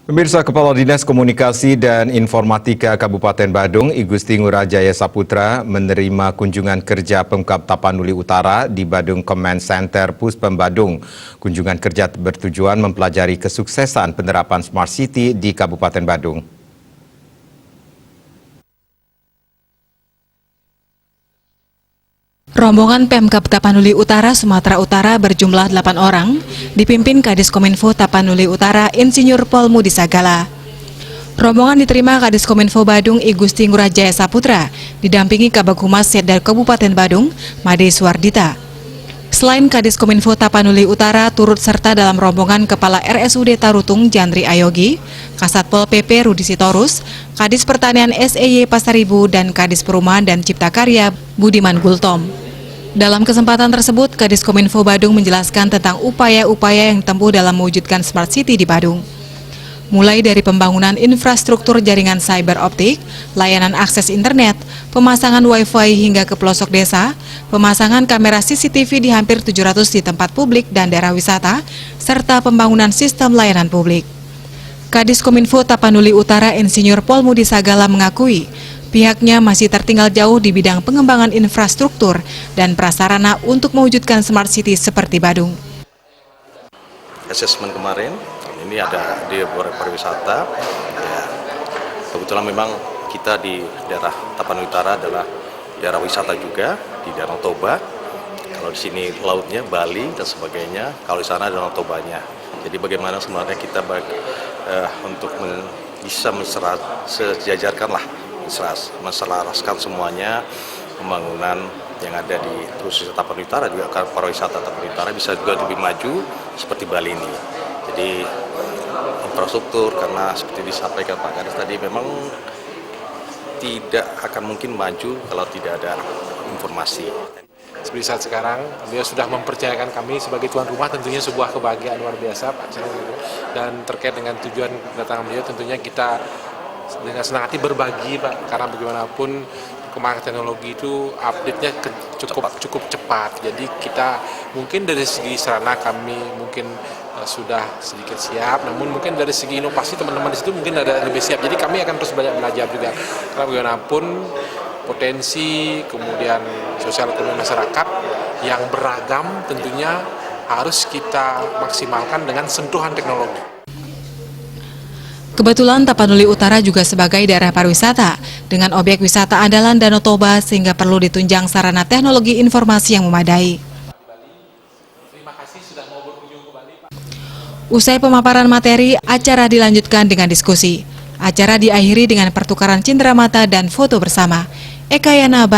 Pemirsa, Kepala Dinas Komunikasi dan Informatika Kabupaten Badung, I Gusti Ngurah Jaya Saputra, menerima kunjungan kerja Pemkab Tapanuli Utara di Badung Command Center Puspem Badung. Kunjungan kerja bertujuan mempelajari kesuksesan penerapan Smart City di Kabupaten Badung. Rombongan Pemkab Tapanuli Utara, Sumatera Utara berjumlah 8 orang, dipimpin Kadis Kominfo Tapanuli Utara, Insinyur Pol Mudi Sagala. Rombongan diterima Kadis Kominfo Badung, I Gusti Ngurah Jaya Saputra, didampingi Kabag Humas Setda Kabupaten Badung, Made Suwardita. Selain Kadis Kominfo Tapanuli Utara, turut serta dalam rombongan Kepala RSUD Tarutung Jandri Ayogi, Kasatpol PP Rudi Sitorus, Kadis Pertanian SEY Pasaribu, dan Kadis Perumahan dan Cipta Karya Budiman Gultom. Dalam kesempatan tersebut, Kadis Kominfo Badung menjelaskan tentang upaya-upaya yang ditempuh dalam mewujudkan Smart City di Badung. Mulai dari pembangunan infrastruktur jaringan fiber optik, layanan akses internet, pemasangan Wi-Fi hingga ke pelosok desa, pemasangan kamera CCTV di hampir 700 di tempat publik dan daerah wisata, serta pembangunan sistem layanan publik. Kadis Kominfo Tapanuli Utara Insinyur Pol Mudi Sagala mengakui, pihaknya masih tertinggal jauh di bidang pengembangan infrastruktur dan prasarana untuk mewujudkan Smart City seperti Badung. Asesmen kemarin, ini ada di pariwisata. Ya, kebetulan memang kita di daerah Tapanuli Utara adalah daerah wisata juga, di Danau Toba. Kalau di sini lautnya, Bali dan sebagainya, kalau di sana Danau Tobanya. Jadi bagaimana sebenarnya kita untuk bisa sejajarkan lah, menselaraskan semuanya pembangunan yang ada di khususnya Tapanuli Utara, juga pariwisata Tapanuli Utara bisa juga lebih maju seperti Bali ini. Jadi infrastruktur, karena seperti disampaikan Pak Kadis tadi, memang tidak akan mungkin maju kalau tidak ada informasi. Seperti saat sekarang, beliau sudah mempercayakan kami sebagai tuan rumah, tentunya sebuah kebahagiaan luar biasa, Pak. Dan terkait dengan tujuan kedatangan beliau, tentunya kita dengan senang hati berbagi, Pak, karena bagaimanapun perkembangan teknologi itu update-nya cukup cepat. Jadi kita mungkin dari segi sarana kami mungkin sudah sedikit siap, namun mungkin dari segi inovasi teman-teman di situ mungkin ada lebih siap. Jadi kami akan terus banyak belajar juga, karena bagaimanapun potensi kemudian sosial ekonomi masyarakat yang beragam tentunya harus kita maksimalkan dengan sentuhan teknologi. Kebetulan Tapanuli Utara juga sebagai daerah pariwisata dengan objek wisata andalan Danau Toba, sehingga perlu ditunjang sarana teknologi informasi yang memadai. Usai pemaparan materi, acara dilanjutkan dengan diskusi. Acara diakhiri dengan pertukaran cenderamata dan foto bersama. Eka Yana,